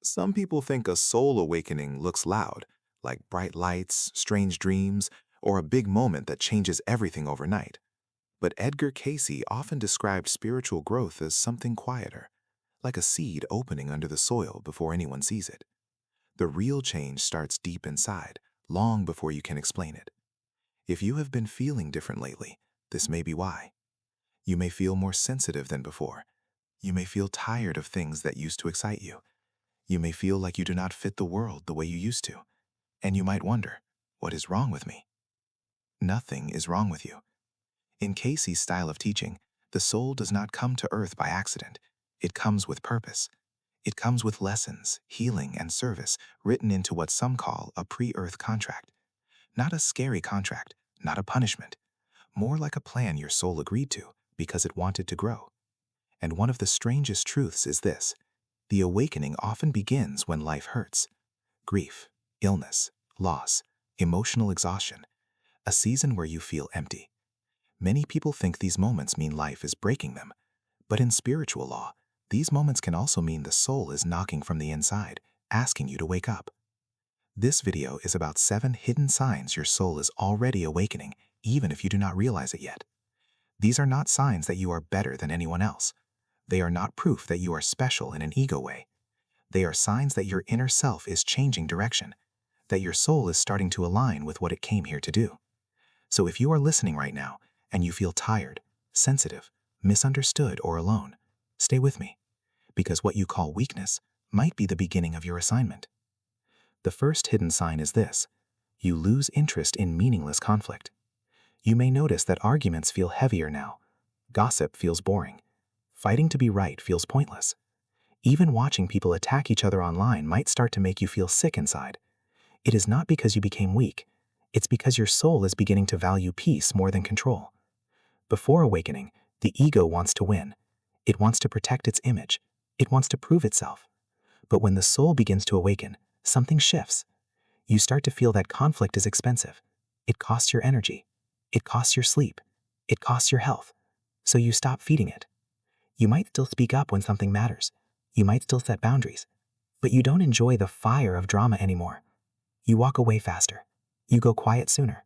Some people think a soul awakening looks loud, like bright lights, strange dreams, or a big moment that changes everything overnight. But Edgar Cayce often described spiritual growth as something quieter, like a seed opening under the soil before anyone sees it. The real change starts deep inside, long before you can explain it. If you have been feeling different lately, this may be why. You may feel more sensitive than before. You may feel tired of things that used to excite you. You may feel like you do not fit the world the way you used to. And you might wonder, what is wrong with me? Nothing is wrong with you. In Cayce's style of teaching, the soul does not come to earth by accident. It comes with purpose. It comes with lessons, healing, and service written into what some call a pre-earth contract. Not a scary contract, not a punishment, more like a plan your soul agreed to because it wanted to grow. And one of the strangest truths is this: the awakening often begins when life hurts. Grief, illness, loss, emotional exhaustion, a season where you feel empty. Many people think these moments mean life is breaking them, but in spiritual law, these moments can also mean the soul is knocking from the inside, asking you to wake up. This video is about 7 hidden signs your soul is already awakening, even if you do not realize it yet. These are not signs that you are better than anyone else. They are not proof that you are special in an ego way. They are signs that your inner self is changing direction, that your soul is starting to align with what it came here to do. So if you are listening right now and you feel tired, sensitive, misunderstood, or alone, stay with me, because what you call weakness might be the beginning of your assignment. The first hidden sign is this: you lose interest in meaningless conflict. You may notice that arguments feel heavier now. Gossip feels boring. Fighting to be right feels pointless. Even watching people attack each other online might start to make you feel sick inside. It is not because you became weak. It's because your soul is beginning to value peace more than control. Before awakening, the ego wants to win. It wants to protect its image. It wants to prove itself. But when the soul begins to awaken, something shifts. You start to feel that conflict is expensive. It costs your energy. It costs your sleep. It costs your health. So you stop feeding it. You might still speak up when something matters. You might still set boundaries. But you don't enjoy the fire of drama anymore. You walk away faster. You go quiet sooner.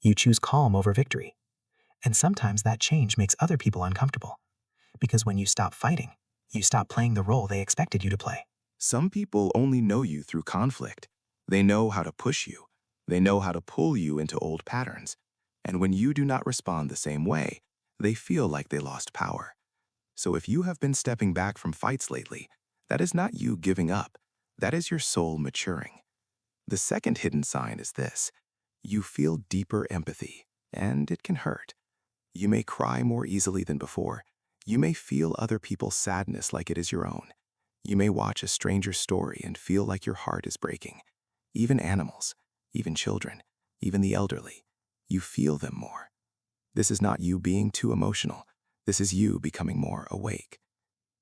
You choose calm over victory. And sometimes that change makes other people uncomfortable. Because when you stop fighting, you stop playing the role they expected you to play. Some people only know you through conflict. They know how to push you. They know how to pull you into old patterns. And when you do not respond the same way, they feel like they lost power. So if you have been stepping back from fights lately, that is not you giving up. That is your soul maturing. The second hidden sign is this: you feel deeper empathy, and it can hurt. You may cry more easily than before. You may feel other people's sadness like it is your own. You may watch a stranger's story and feel like your heart is breaking. Even animals, even children, even the elderly, you feel them more. This is not you being too emotional. This is you becoming more awake.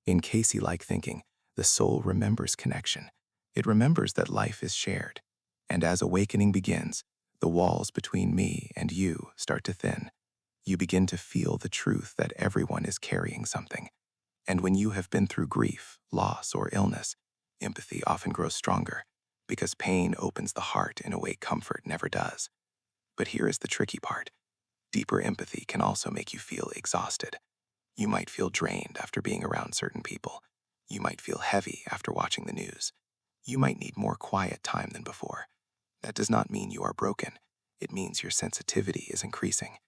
In Cayce-like thinking, the soul remembers connection. It remembers that life is shared. And as awakening begins, the walls between me and you start to thin. You begin to feel the truth that everyone is carrying something. And when you have been through grief, loss, or illness, empathy often grows stronger, because pain opens the heart in a way comfort never does. But here is the tricky part. Deeper empathy can also make you feel exhausted. You might feel drained after being around certain people. You might feel heavy after watching the news. You might need more quiet time than before. That does not mean you are broken. It means your sensitivity is increasing.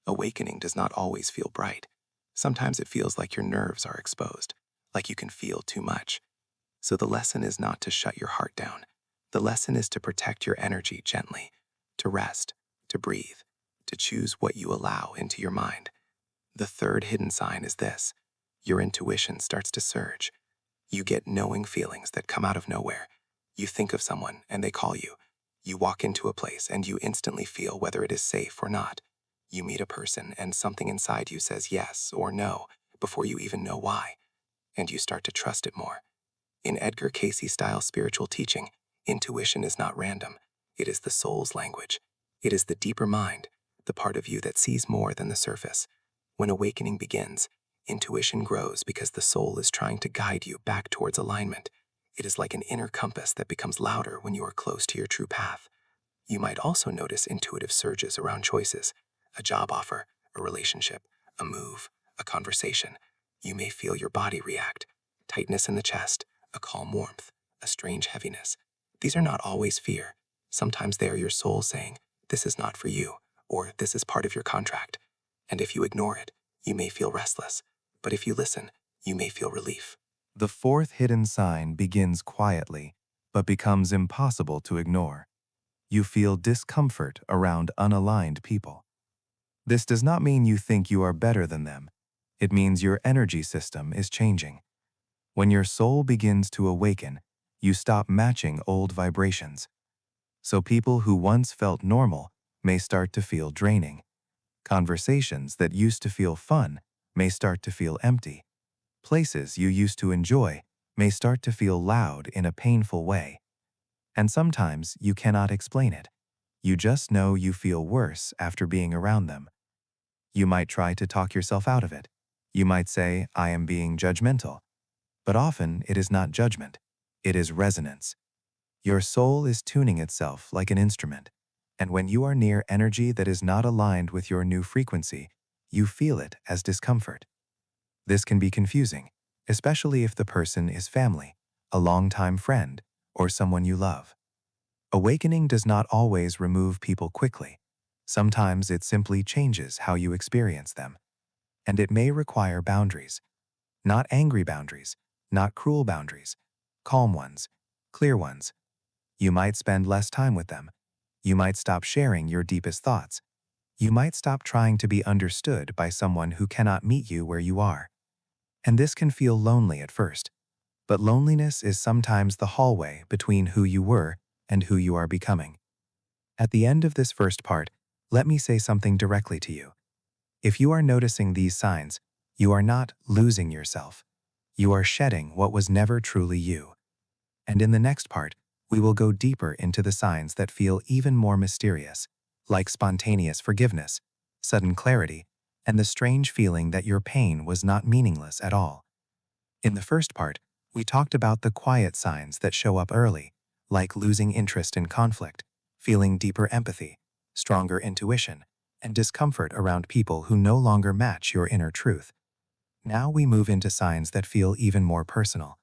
Awakening does not always feel bright. Sometimes it feels like your nerves are exposed, like you can feel too much. So the lesson is not to shut your heart down. The lesson is to protect your energy gently, to rest, to breathe, to choose what you allow into your mind. The third hidden sign is this: your intuition starts to surge. You get knowing feelings that come out of nowhere. You think of someone and they call you. You walk into a place and you instantly feel whether it is safe or not. You meet a person and something inside you says yes or no before you even know why, and you start to trust it more. In Edgar Cayce-style spiritual teaching, intuition is not random. It is the soul's language. It is the deeper mind, the part of you that sees more than the surface. When awakening begins, intuition grows because the soul is trying to guide you back towards alignment. It is like an inner compass that becomes louder when you are close to your true path. You might also notice intuitive surges around choices, a job offer, a relationship, a move, a conversation. You may feel your body react, tightness in the chest, a calm warmth, a strange heaviness. These are not always fear. Sometimes they are your soul saying, "This is not for you," or "This is part of your contract." And if you ignore it, you may feel restless. But if you listen, you may feel relief. The fourth hidden sign begins quietly, but becomes impossible to ignore. You feel discomfort around unaligned people. This does not mean you think you are better than them. It means your energy system is changing. When your soul begins to awaken, you stop matching old vibrations. So people who once felt normal may start to feel draining. Conversations that used to feel fun may start to feel empty. Places you used to enjoy may start to feel loud in a painful way. And sometimes you cannot explain it. You just know you feel worse after being around them. You might try to talk yourself out of it. You might say, "I am being judgmental." But often it is not judgment. It is resonance. Your soul is tuning itself like an instrument. And when you are near energy that is not aligned with your new frequency, you feel it as discomfort. This can be confusing, especially if the person is family, a longtime friend, or someone you love. Awakening does not always remove people quickly. Sometimes it simply changes how you experience them. And it may require boundaries. Not angry boundaries, not cruel boundaries, calm ones, clear ones. You might spend less time with them. You might stop sharing your deepest thoughts. You might stop trying to be understood by someone who cannot meet you where you are. And this can feel lonely at first. But loneliness is sometimes the hallway between who you were and who you are becoming. At the end of this first part, let me say something directly to you. If you are noticing these signs, you are not losing yourself. You are shedding what was never truly you. And in the next part, we will go deeper into the signs that feel even more mysterious, like spontaneous forgiveness, sudden clarity, and the strange feeling that your pain was not meaningless at all. In the first part, we talked about the quiet signs that show up early, like losing interest in conflict, feeling deeper empathy, stronger intuition, and discomfort around people who no longer match your inner truth. Now we move into signs that feel even more personal.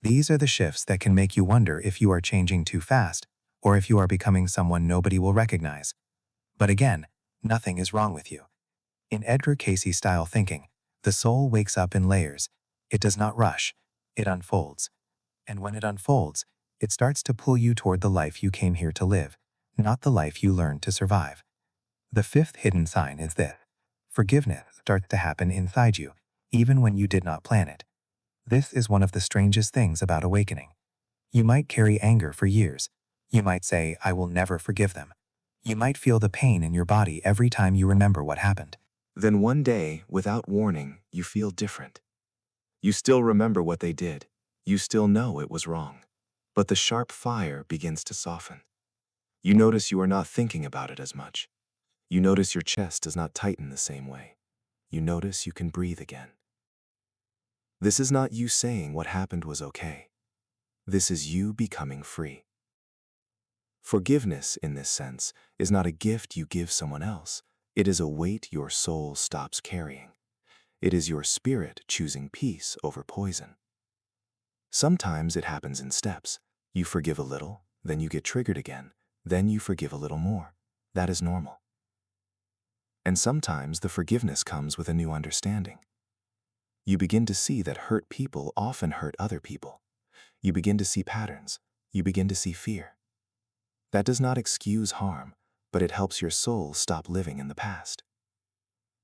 These are the shifts that can make you wonder if you are changing too fast or if you are becoming someone nobody will recognize. But again, nothing is wrong with you. In Edgar Cayce style thinking, the soul wakes up in layers. It does not rush. It unfolds. And when it unfolds, it starts to pull you toward the life you came here to live, not the life you learned to survive. The fifth hidden sign is this. Forgiveness starts to happen inside you, even when you did not plan it. This is one of the strangest things about awakening. You might carry anger for years. You might say, "I will never forgive them." You might feel the pain in your body every time you remember what happened. Then one day, without warning, you feel different. You still remember what they did. You still know it was wrong. But the sharp fire begins to soften. You notice you are not thinking about it as much. You notice your chest does not tighten the same way. You notice you can breathe again. This is not you saying what happened was okay. This is you becoming free. Forgiveness, in this sense, is not a gift you give someone else. It is a weight your soul stops carrying. It is your spirit choosing peace over poison. Sometimes it happens in steps. You forgive a little, then you get triggered again, then you forgive a little more. That is normal. And sometimes the forgiveness comes with a new understanding. You begin to see that hurt people often hurt other people. You begin to see patterns. You begin to see fear. That does not excuse harm, but it helps your soul stop living in the past.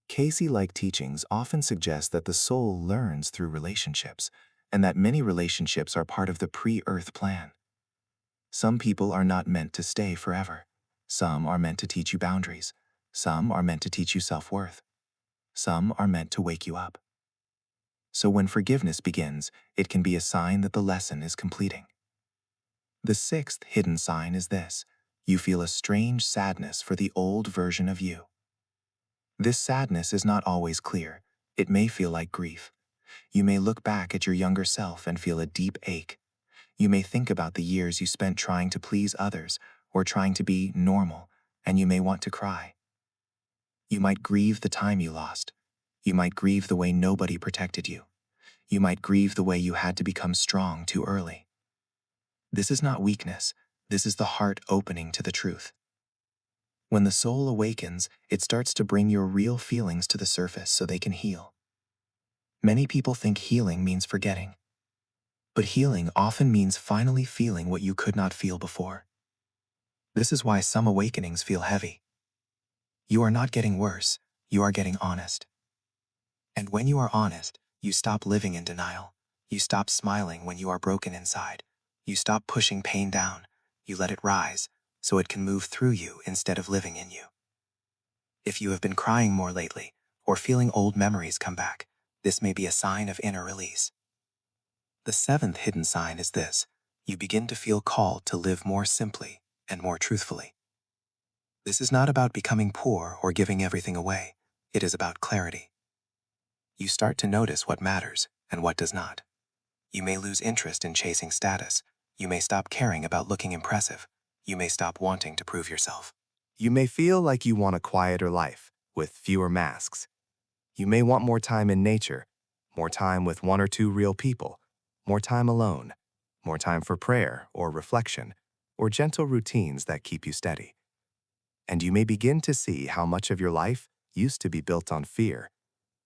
Cayce-like teachings often suggest that the soul learns through relationships, and that many relationships are part of the pre-Earth plan. Some people are not meant to stay forever. Some are meant to teach you boundaries. Some are meant to teach you self-worth. Some are meant to wake you up. So when forgiveness begins, it can be a sign that the lesson is completing. The sixth hidden sign is this. You feel a strange sadness for the old version of you. This sadness is not always clear. It may feel like grief. You may look back at your younger self and feel a deep ache. You may think about the years you spent trying to please others or trying to be normal, and you may want to cry. You might grieve the time you lost. You might grieve the way nobody protected you. You might grieve the way you had to become strong too early. This is not weakness. This is the heart opening to the truth. When the soul awakens, it starts to bring your real feelings to the surface so they can heal. Many people think healing means forgetting. But healing often means finally feeling what you could not feel before. This is why some awakenings feel heavy. You are not getting worse, you are getting honest. And when you are honest, you stop living in denial. You stop smiling when you are broken inside. You stop pushing pain down. You let it rise, so it can move through you instead of living in you. If you have been crying more lately, or feeling old memories come back, this may be a sign of inner release. The seventh hidden sign is this: you begin to feel called to live more simply and more truthfully. This is not about becoming poor or giving everything away. It is about clarity. You start to notice what matters and what does not. You may lose interest in chasing status. You may stop caring about looking impressive. You may stop wanting to prove yourself. You may feel like you want a quieter life with fewer masks. You may want more time in nature, more time with one or two real people, more time alone, more time for prayer or reflection, or gentle routines that keep you steady. And you may begin to see how much of your life used to be built on fear.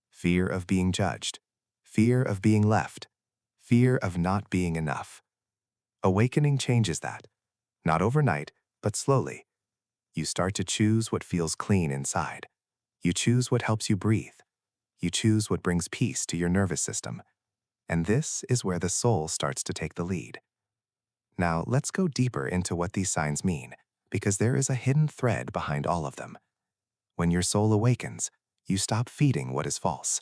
Fear of being judged, fear of being left, fear of not being enough. Awakening changes that, not overnight, but slowly. You start to choose what feels clean inside. You choose what helps you breathe. You choose what brings peace to your nervous system. And this is where the soul starts to take the lead. Now, let's go deeper into what these signs mean, because there is a hidden thread behind all of them. When your soul awakens, you stop feeding what is false.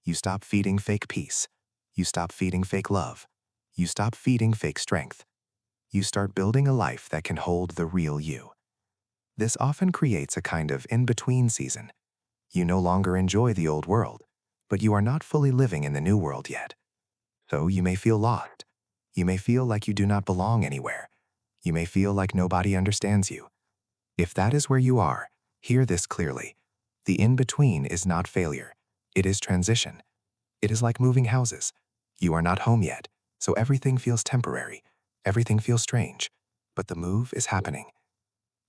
You stop feeding fake peace. You stop feeding fake love. You stop feeding fake strength. You start building a life that can hold the real you. This often creates a kind of in-between season. You no longer enjoy the old world, but you are not fully living in the new world yet. So you may feel lost. You may feel like you do not belong anywhere. You may feel like nobody understands you. If that is where you are, hear this clearly. The in-between is not failure. It is transition. It is like moving houses. You are not home yet, so everything feels temporary. Everything feels strange. But the move is happening.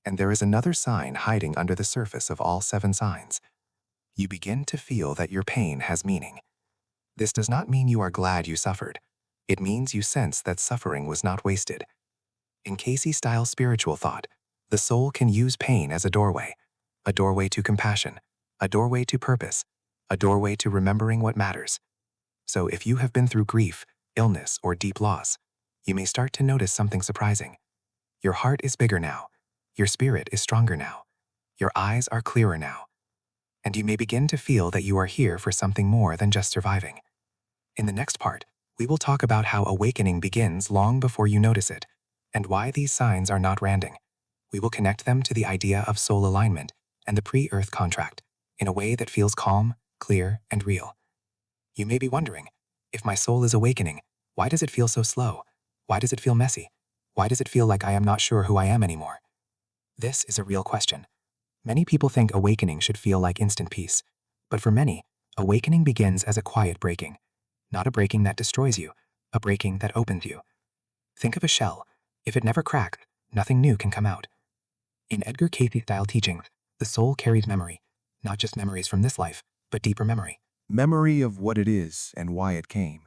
And there is another sign hiding under the surface of all 7 signs. You begin to feel that your pain has meaning. This does not mean you are glad you suffered. It means you sense that suffering was not wasted. In Cayce-style spiritual thought, the soul can use pain as a doorway to compassion, a doorway to purpose, a doorway to remembering what matters. So if you have been through grief, illness, or deep loss, you may start to notice something surprising. Your heart is bigger now. Your spirit is stronger now. Your eyes are clearer now. And you may begin to feel that you are here for something more than just surviving. In the next part, we will talk about how awakening begins long before you notice it, and why these signs are not random. We will connect them to the idea of soul alignment and the pre-earth contract in a way that feels calm, clear, and real. You may be wondering, if my soul is awakening, why does it feel so slow? Why does it feel messy? Why does it feel like I am not sure who I am anymore? This is a real question. Many people think awakening should feel like instant peace, but for many, awakening begins as a quiet breaking. Not a breaking that destroys you, a breaking that opens you. Think of a shell. If it never cracks, nothing new can come out. In Edgar Cayce-style teachings, the soul carries memory, not just memories from this life, but deeper memory. Memory of what it is and why it came.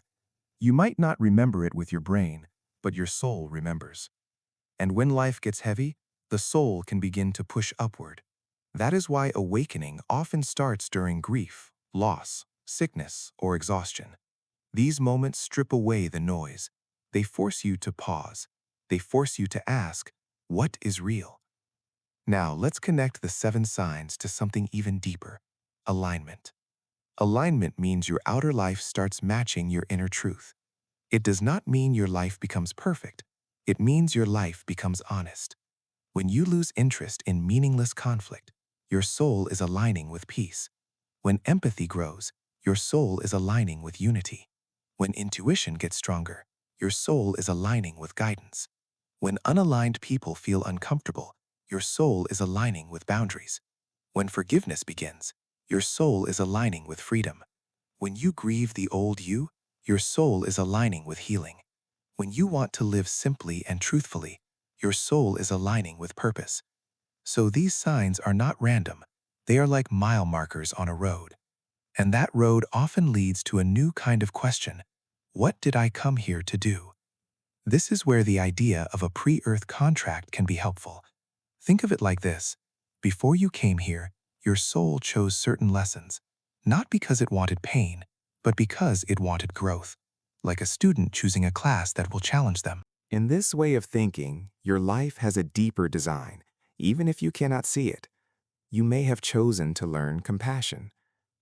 You might not remember it with your brain, but your soul remembers. And when life gets heavy, the soul can begin to push upward. That is why awakening often starts during grief, loss, sickness, or exhaustion. These moments strip away the noise. They force you to pause. They force you to ask, what is real? Now, let's connect the 7 signs to something even deeper: alignment. Alignment means your outer life starts matching your inner truth. It does not mean your life becomes perfect. It means your life becomes honest. When you lose interest in meaningless conflict, your soul is aligning with peace. When empathy grows, your soul is aligning with unity. When intuition gets stronger, your soul is aligning with guidance. When unaligned people feel uncomfortable, your soul is aligning with boundaries. When forgiveness begins, your soul is aligning with freedom. When you grieve the old you, your soul is aligning with healing. When you want to live simply and truthfully, your soul is aligning with purpose. So these signs are not random. They are like mile markers on a road. And that road often leads to a new kind of question. What did I come here to do? This is where the idea of a pre-earth contract can be helpful. Think of it like this. Before you came here, your soul chose certain lessons, not because it wanted pain, but because it wanted growth, like a student choosing a class that will challenge them. In this way of thinking, your life has a deeper design, even if you cannot see it. You may have chosen to learn compassion.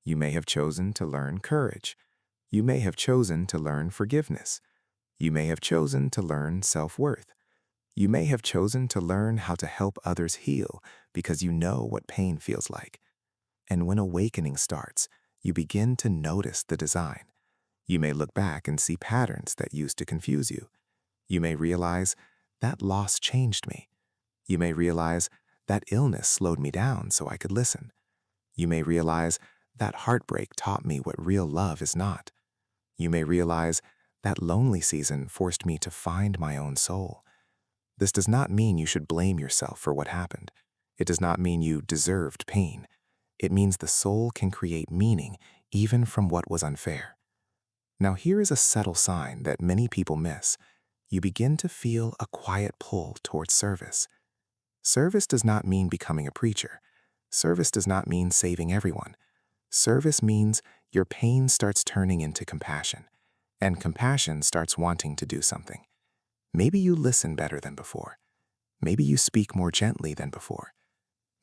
You may have chosen to learn courage. You may have chosen to learn forgiveness. You may have chosen to learn self-worth. You may have chosen to learn how to help others heal because you know what pain feels like. And when awakening starts, you begin to notice the design. You may look back and see patterns that used to confuse you. You may realize that loss changed me. You may realize that illness slowed me down so I could listen. You may realize that heartbreak taught me what real love is not. You may realize that lonely season forced me to find my own soul. This does not mean you should blame yourself for what happened. It does not mean you deserved pain. It means the soul can create meaning even from what was unfair. Now here is a subtle sign that many people miss. You begin to feel a quiet pull towards service. Service does not mean becoming a preacher. Service does not mean saving everyone. Service means your pain starts turning into compassion, and compassion starts wanting to do something. Maybe you listen better than before. Maybe you speak more gently than before.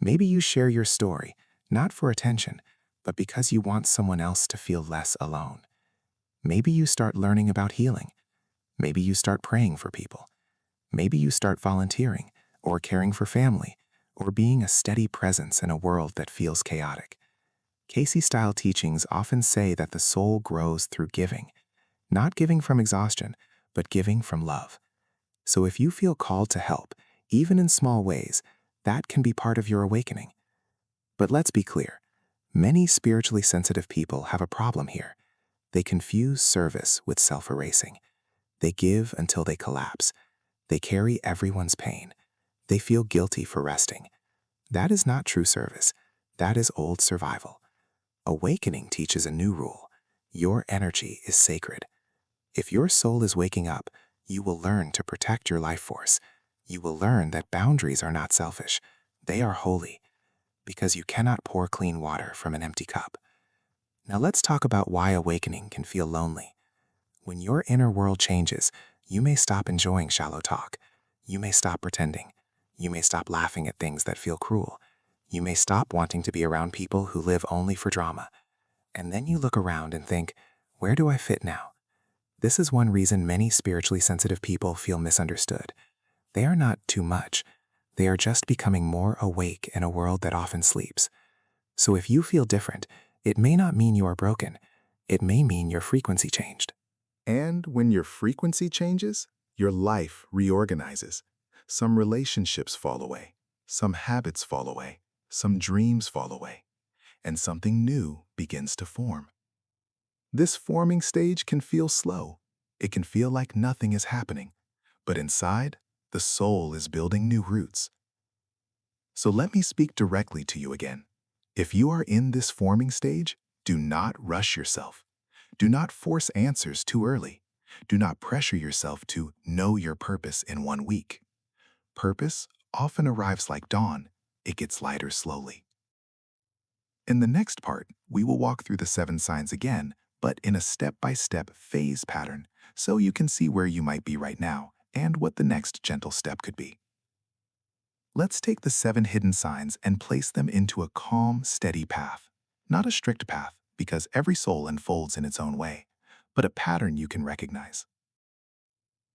Maybe you share your story, not for attention, but because you want someone else to feel less alone. Maybe you start learning about healing. Maybe you start praying for people. Maybe you start volunteering, or caring for family, or being a steady presence in a world that feels chaotic. Cayce-style teachings often say that the soul grows through giving, not giving from exhaustion, but giving from love. So if you feel called to help, even in small ways, that can be part of your awakening. But let's be clear, many spiritually sensitive people have a problem here. They confuse service with self-erasing. They give until they collapse. They carry everyone's pain. They feel guilty for resting. That is not true service. That is old survival. Awakening teaches a new rule. Your energy is sacred. If your soul is waking up, you will learn to protect your life force. You will learn that boundaries are not selfish. They are holy, because you cannot pour clean water from an empty cup. Now let's talk about why awakening can feel lonely. When your inner world changes, you may stop enjoying shallow talk. You may stop pretending. You may stop laughing at things that feel cruel. You may stop wanting to be around people who live only for drama. And then you look around and think, where do I fit now? This is one reason many spiritually sensitive people feel misunderstood. They are not too much. They are just becoming more awake in a world that often sleeps. So if you feel different, it may not mean you are broken. It may mean your frequency changed. And when your frequency changes, your life reorganizes. Some relationships fall away, some habits fall away, some dreams fall away, and something new begins to form. This forming stage can feel slow. It can feel like nothing is happening, but inside, the soul is building new roots. So let me speak directly to you again. If you are in this forming stage, do not rush yourself. Do not force answers too early. Do not pressure yourself to know your purpose in 1 week. Purpose often arrives like dawn. It gets lighter slowly. In the next part, we will walk through the 7 signs again, but in a step-by-step phase pattern, so you can see where you might be right now and what the next gentle step could be. Let's take the 7 hidden signs and place them into a calm, steady path. Not a strict path, because every soul unfolds in its own way, but a pattern you can recognize.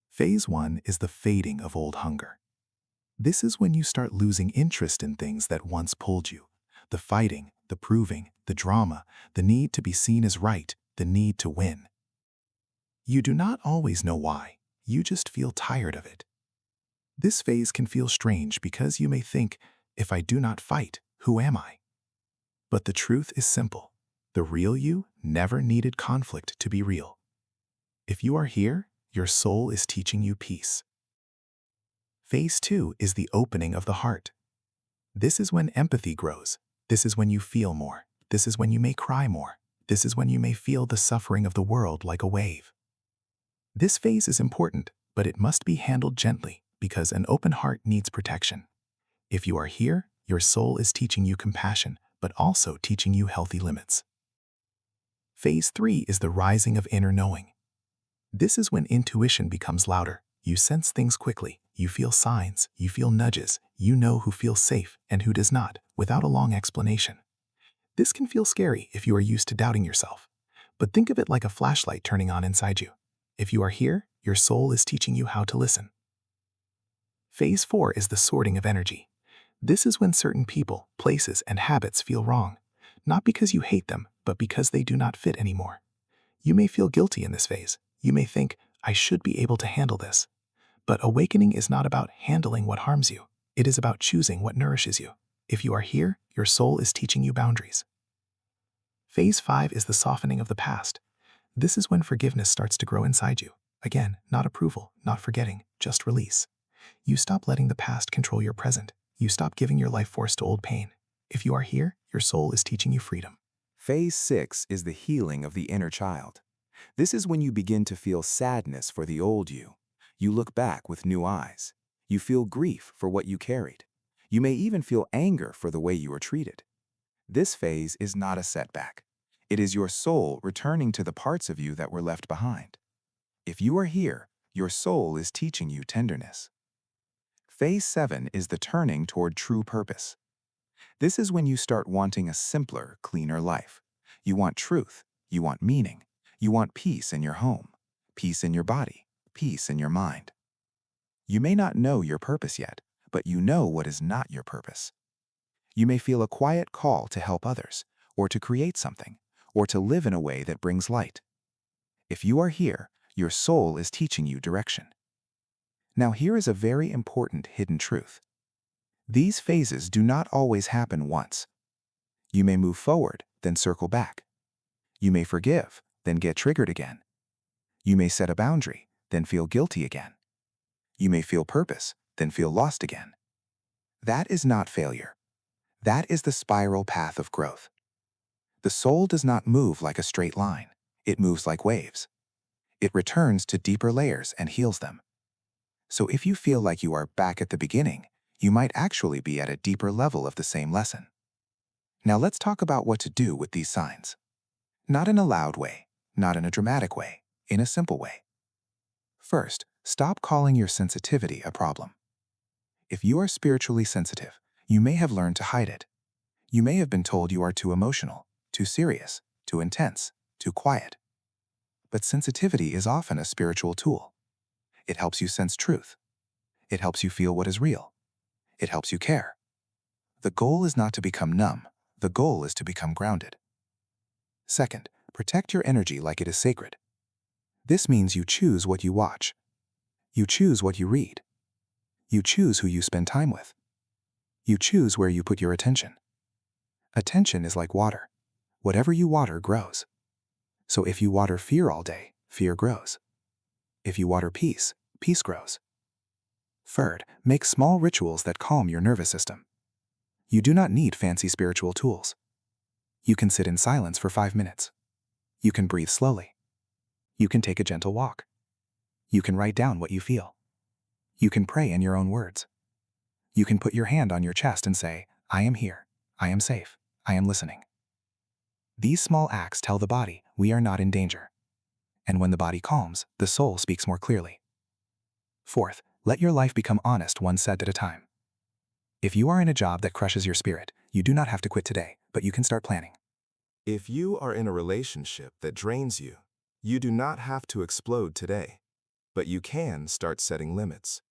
Phase 1 is the fading of old hunger. This is when you start losing interest in things that once pulled you. The fighting, the proving, the drama, the need to be seen as right, the need to win. You do not always know why. You just feel tired of it. This phase can feel strange because you may think, if I do not fight, who am I? But the truth is simple. The real you never needed conflict to be real. If you are here, your soul is teaching you peace. Phase 2 is the opening of the heart. This is when empathy grows. This is when you feel more. This is when you may cry more. This is when you may feel the suffering of the world like a wave. This phase is important, but it must be handled gently because an open heart needs protection. If you are here, your soul is teaching you compassion, but also teaching you healthy limits. Phase 3 is the rising of inner knowing. This is when intuition becomes louder. You sense things quickly. You feel signs. You feel nudges. You know who feels safe and who does not, without a long explanation. This can feel scary if you are used to doubting yourself, but think of it like a flashlight turning on inside you. If you are here, your soul is teaching you how to listen. Phase 4 is the sorting of energy. This is when certain people, places, and habits feel wrong, not because you hate them, but because they do not fit anymore. You may feel guilty in this phase. You may think, I should be able to handle this. But awakening is not about handling what harms you. It is about choosing what nourishes you. If you are here, your soul is teaching you boundaries. Phase 5 is the softening of the past. This is when forgiveness starts to grow inside you. Again, not approval, not forgetting, just release. You stop letting the past control your present. You stop giving your life force to old pain. If you are here, your soul is teaching you freedom. Phase 6 is the healing of the inner child. This is when you begin to feel sadness for the old you. You look back with new eyes. You feel grief for what you carried. You may even feel anger for the way you were treated. This phase is not a setback. It is your soul returning to the parts of you that were left behind. If you are here, your soul is teaching you tenderness. Phase 7 is the turning toward true purpose. This is when you start wanting a simpler, cleaner life. You want truth. You want meaning. You want peace in your home, peace in your body, peace in your mind. You may not know your purpose yet, but you know what is not your purpose. You may feel a quiet call to help others, or to create something, or to live in a way that brings light. If you are here, your soul is teaching you direction. Now here is a very important hidden truth. These phases do not always happen once. You may move forward, then circle back. You may forgive, then get triggered again. You may set a boundary, then feel guilty again. You may feel purpose, then feel lost again. That is not failure. That is the spiral path of growth. The soul does not move like a straight line. It moves like waves. It returns to deeper layers and heals them. So if you feel like you are back at the beginning, you might actually be at a deeper level of the same lesson. Now let's talk about what to do with these signs. Not in a loud way, not in a dramatic way, in a simple way. First, stop calling your sensitivity a problem. If you are spiritually sensitive, you may have learned to hide it. You may have been told you are too emotional, too serious, too intense, too quiet. But sensitivity is often a spiritual tool. It helps you sense truth. It helps you feel what is real. It helps you care. The goal is not to become numb. The goal is to become grounded. Second, protect your energy like it is sacred. This means you choose what you watch. You choose what you read. You choose who you spend time with. You choose where you put your attention. Attention is like water. Whatever you water grows. So if you water fear all day, fear grows. If you water peace, peace grows. Third, make small rituals that calm your nervous system. You do not need fancy spiritual tools. You can sit in silence for 5 minutes. You can breathe slowly. You can take a gentle walk. You can write down what you feel. You can pray in your own words. You can put your hand on your chest and say, I am here. I am safe. I am listening. These small acts tell the body we are not in danger. And when the body calms, the soul speaks more clearly. Fourth, let your life become honest one set at a time. If you are in a job that crushes your spirit, you do not have to quit today, but you can start planning. If you are in a relationship that drains you, you do not have to explode today, but you can start setting limits.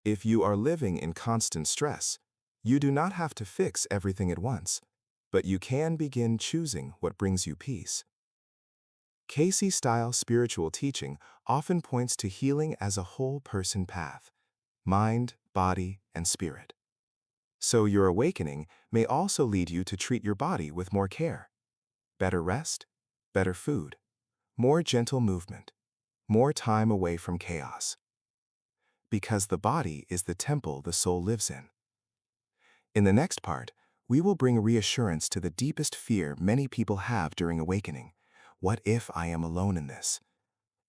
If you are living in constant stress, you do not have to fix everything at once, but you can begin choosing what brings you peace. Cayce-style spiritual teaching often points to healing as a whole person path, mind, body, and spirit. So your awakening may also lead you to treat your body with more care. Better rest, better food, more gentle movement, more time away from chaos. Because the body is the temple the soul lives in. In the next part, we will bring reassurance to the deepest fear many people have during awakening. What if I am alone in this?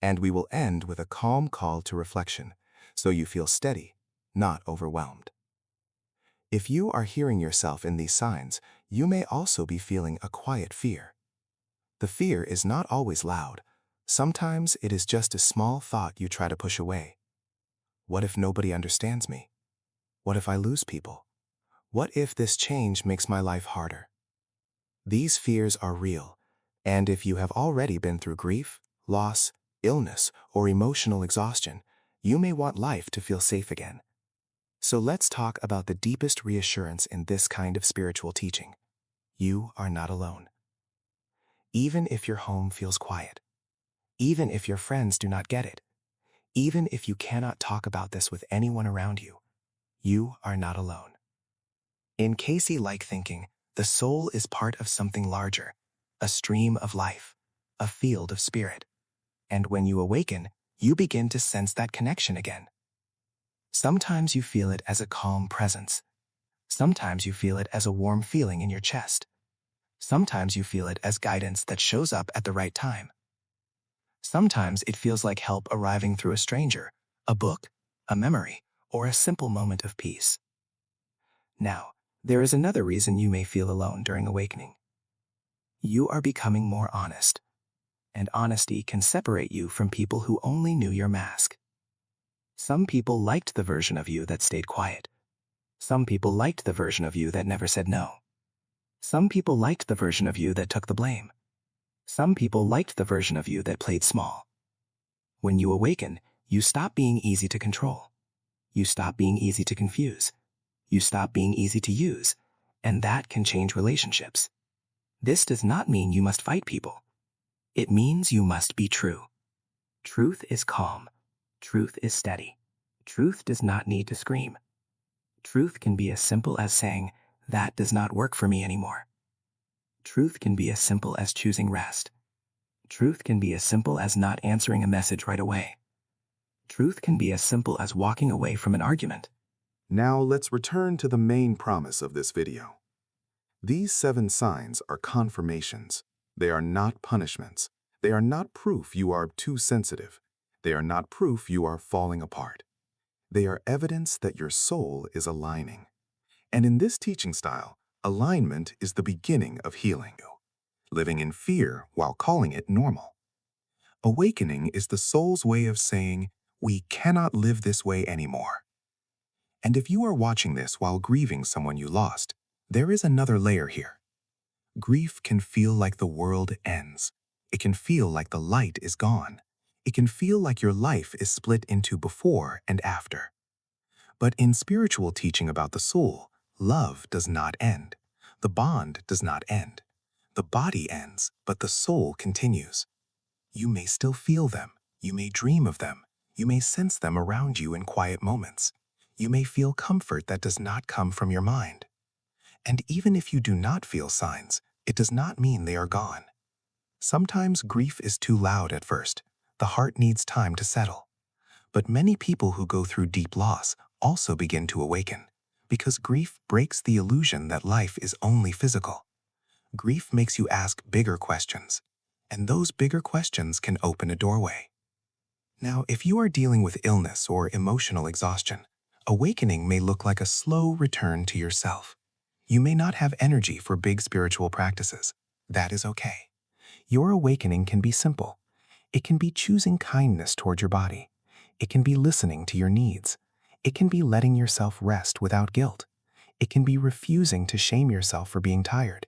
And we will end with a calm call to reflection, so you feel steady, not overwhelmed. If you are hearing yourself in these signs, you may also be feeling a quiet fear. The fear is not always loud. Sometimes it is just a small thought you try to push away. What if nobody understands me? What if I lose people? What if this change makes my life harder? These fears are real, and if you have already been through grief, loss, illness, or emotional exhaustion, you may want life to feel safe again. So let's talk about the deepest reassurance in this kind of spiritual teaching. You are not alone. Even if your home feels quiet, even if your friends do not get it, even if you cannot talk about this with anyone around you, you are not alone. In Cayce-like thinking, the soul is part of something larger, a stream of life, a field of spirit. And when you awaken, you begin to sense that connection again. Sometimes you feel it as a calm presence. Sometimes you feel it as a warm feeling in your chest. Sometimes you feel it as guidance that shows up at the right time. Sometimes it feels like help arriving through a stranger, a book, a memory, or a simple moment of peace. Now, there is another reason you may feel alone during awakening. You are becoming more honest, and honesty can separate you from people who only knew your mask. Some people liked the version of you that stayed quiet. Some people liked the version of you that never said no. Some people liked the version of you that took the blame. Some people liked the version of you that played small. When you awaken, you stop being easy to control. You stop being easy to confuse. You stop being easy to use, and that can change relationships. This does not mean you must fight people. It means you must be true. Truth is calm. Truth is steady. Truth does not need to scream. Truth can be as simple as saying, "That does not work for me anymore." Truth can be as simple as choosing rest. Truth can be as simple as not answering a message right away. Truth can be as simple as walking away from an argument. Now let's return to the main promise of this video. These 7 signs are confirmations. They are not punishments. They are not proof you are too sensitive. They are not proof you are falling apart. They are evidence that your soul is aligning. And in this teaching style, alignment is the beginning of healing. Living in fear while calling it normal. Awakening is the soul's way of saying, we cannot live this way anymore. And if you are watching this while grieving someone you lost, there is another layer here. Grief can feel like the world ends. It can feel like the light is gone. It can feel like your life is split into before and after. But in spiritual teaching about the soul, love does not end. The bond does not end. The body ends, but the soul continues. You may still feel them. You may dream of them. You may sense them around you in quiet moments. You may feel comfort that does not come from your mind. And even if you do not feel signs, it does not mean they are gone. Sometimes grief is too loud at first. The heart needs time to settle. But many people who go through deep loss also begin to awaken, because grief breaks the illusion that life is only physical. Grief makes you ask bigger questions, and those bigger questions can open a doorway. Now, if you are dealing with illness or emotional exhaustion, awakening may look like a slow return to yourself. You may not have energy for big spiritual practices. That is okay. Your awakening can be simple. It can be choosing kindness toward your body. It can be listening to your needs. It can be letting yourself rest without guilt. It can be refusing to shame yourself for being tired.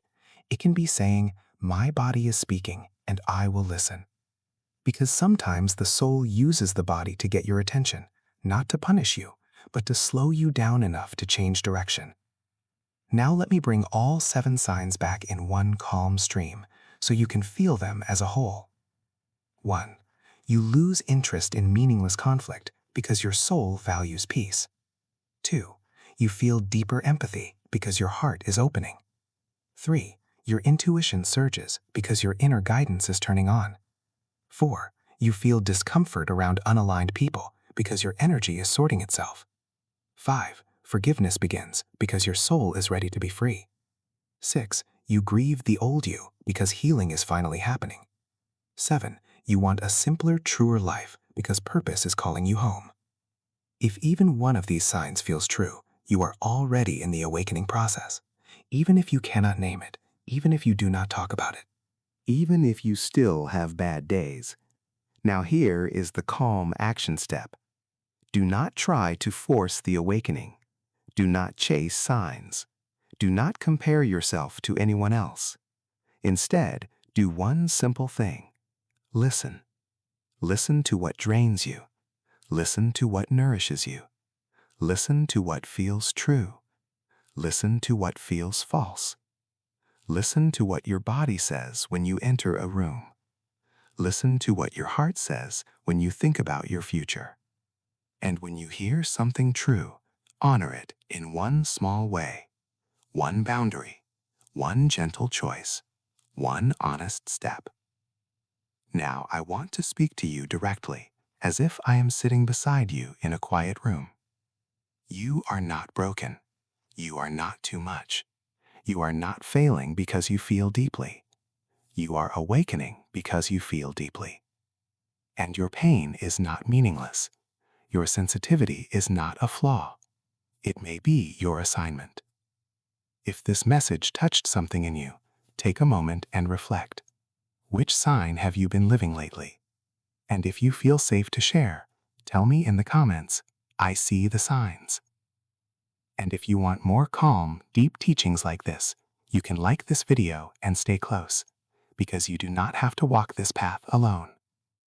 It can be saying, my body is speaking and I will listen. Because sometimes the soul uses the body to get your attention, not to punish you, but to slow you down enough to change direction. Now let me bring all 7 signs back in one calm stream, so you can feel them as a whole. 1. You lose interest in meaningless conflict because your soul values peace. 2. You feel deeper empathy because your heart is opening. 3. Your intuition surges because your inner guidance is turning on. 4. You feel discomfort around unaligned people because your energy is sorting itself. 5. Forgiveness begins because your soul is ready to be free. 6. You grieve the old you because healing is finally happening. 7. You want a simpler, truer life because purpose is calling you home. If even one of these signs feels true, you are already in the awakening process. Even if you cannot name it, even if you do not talk about it, even if you still have bad days. Now here is the calm action step. Do not try to force the awakening. Do not chase signs. Do not compare yourself to anyone else. Instead, do one simple thing. Listen. Listen to what drains you. Listen to what nourishes you. Listen to what feels true. Listen to what feels false. Listen to what your body says when you enter a room. Listen to what your heart says when you think about your future. And when you hear something true, honor it in one small way. One boundary, one gentle choice, one honest step. Now I want to speak to you directly, as if I am sitting beside you in a quiet room. You are not broken. You are not too much. You are not failing because you feel deeply. You are awakening because you feel deeply. And your pain is not meaningless. Your sensitivity is not a flaw. It may be your assignment. If this message touched something in you, take a moment and reflect. Which sign have you been living lately? And if you feel safe to share, tell me in the comments, I see the signs. And if you want more calm, deep teachings like this, you can like this video and stay close, because you do not have to walk this path alone.